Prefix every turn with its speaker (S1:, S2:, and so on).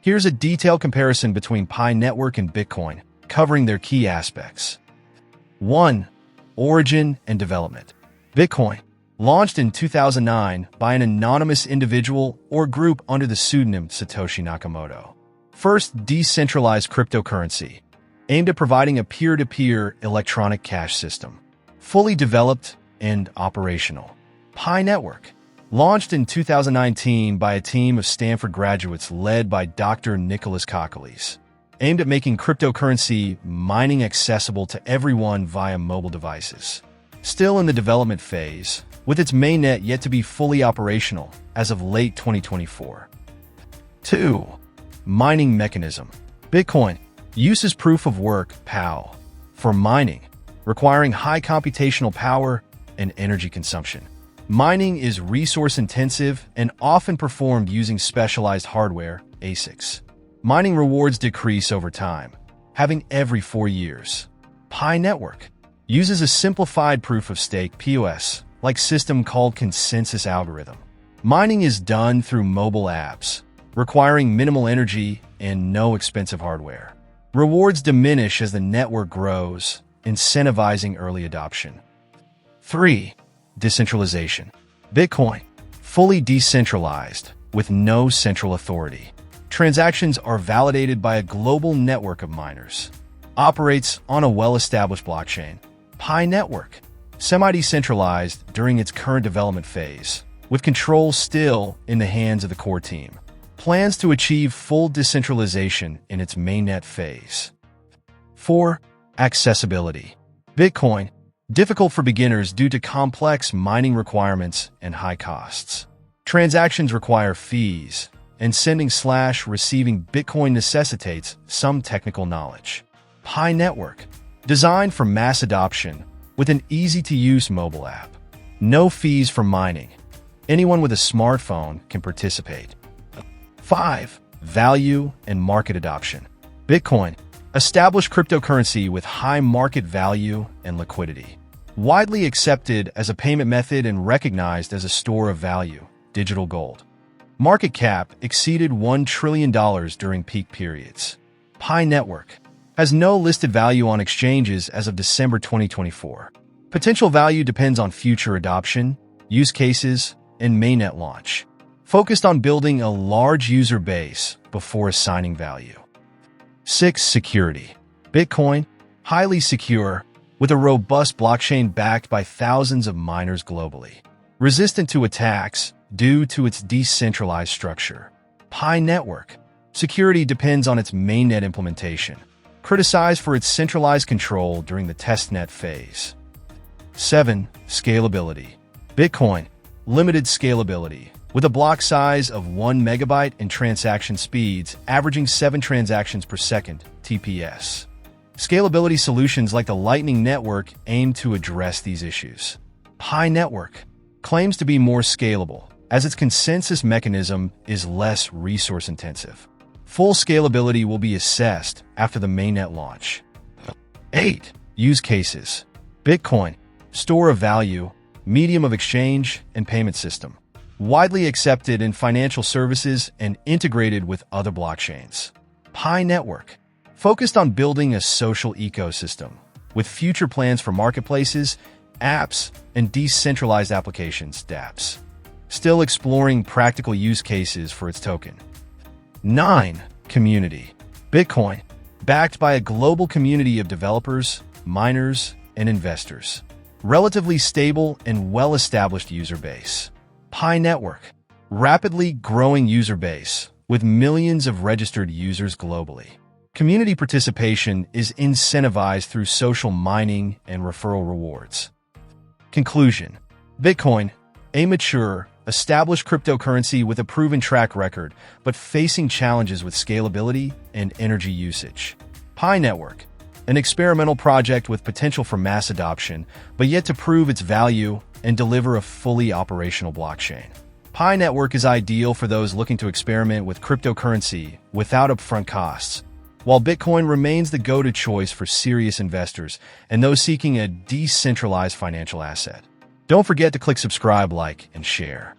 S1: Here's a detailed comparison between PiNetwork and Bitcoin, covering their key aspects. 1. Origin and development. Bitcoin, launched in 2009 by an anonymous individual or group under the pseudonym Satoshi Nakamoto. First, decentralized cryptocurrency, aimed at providing a peer-to-peer electronic cash system. Fully developed and operational. PiNetwork, launched in 2019 by a team of Stanford graduates led by Dr. Nicholas Kokkolis, aimed at making cryptocurrency mining accessible to everyone via mobile devices. Still in the development phase, with its mainnet yet to be fully operational as of late 2024. 2. Mining mechanism. Bitcoin uses proof of work (POW) for mining, requiring high computational power and energy consumption. Mining is resource-intensive and often performed using specialized hardware, ASICs. Mining rewards decrease over time, having every 4 years. PiNetwork uses a simplified proof-of-stake (POS) like system called consensus algorithm. Mining is done through mobile apps, requiring minimal energy and no expensive hardware. Rewards diminish as the network grows, incentivizing early adoption. 3. Decentralization. Bitcoin, fully decentralized, with no central authority. Transactions are validated by a global network of miners. Operates on a well-established blockchain. PiNetwork, semi-decentralized during its current development phase, with control still in the hands of the core team. Plans to achieve full decentralization in its mainnet phase. 4. Accessibility. Bitcoin, difficult for beginners due to complex mining requirements and high costs. Transactions require fees, and sending/receiving Bitcoin necessitates some technical knowledge. PiNetwork, designed for mass adoption with an easy-to-use mobile app. No fees for mining. Anyone with a smartphone can participate. 5. Value and market adoption. Bitcoin, established cryptocurrency with high market value and liquidity. Widely accepted as a payment method and recognized as a store of value, digital gold. Market cap exceeded $1 trillion during peak periods. PiNetwork has no listed value on exchanges as of December 2024. Potential value depends on future adoption, use cases, and mainnet launch. Focused on building a large user base before assigning value. 6. Security. Bitcoin, highly secure, with a robust blockchain backed by thousands of miners globally. Resistant to attacks due to its decentralized structure. PiNetwork, security depends on its mainnet implementation. Criticized for its centralized control during the testnet phase. 7. Scalability. Bitcoin, limited scalability, with a block size of 1 megabyte and transaction speeds averaging 7 transactions per second, TPS. Scalability solutions like the Lightning Network aim to address these issues. PiNetwork claims to be more scalable, as its consensus mechanism is less resource-intensive. Full scalability will be assessed after the mainnet launch. 8. Use cases. Bitcoin, store of value, medium of exchange, and payment system. Widely accepted in financial services and integrated with other blockchains. PiNetwork, focused on building a social ecosystem, with future plans for marketplaces, apps, and decentralized applications, dApps. Still exploring practical use cases for its token. 9. Community. Bitcoin, backed by a global community of developers, miners, and investors. Relatively stable and well-established user base. PiNetwork, rapidly growing user base, with millions of registered users globally. Community participation is incentivized through social mining and referral rewards. Conclusion. Bitcoin, a mature, established cryptocurrency with a proven track record, but facing challenges with scalability and energy usage. PiNetwork, an experimental project with potential for mass adoption, but yet to prove its value and deliver a fully operational blockchain. PiNetwork is ideal for those looking to experiment with cryptocurrency without upfront costs, while Bitcoin remains the go-to choice for serious investors and those seeking a decentralized financial asset. Don't forget to click subscribe, like, and share.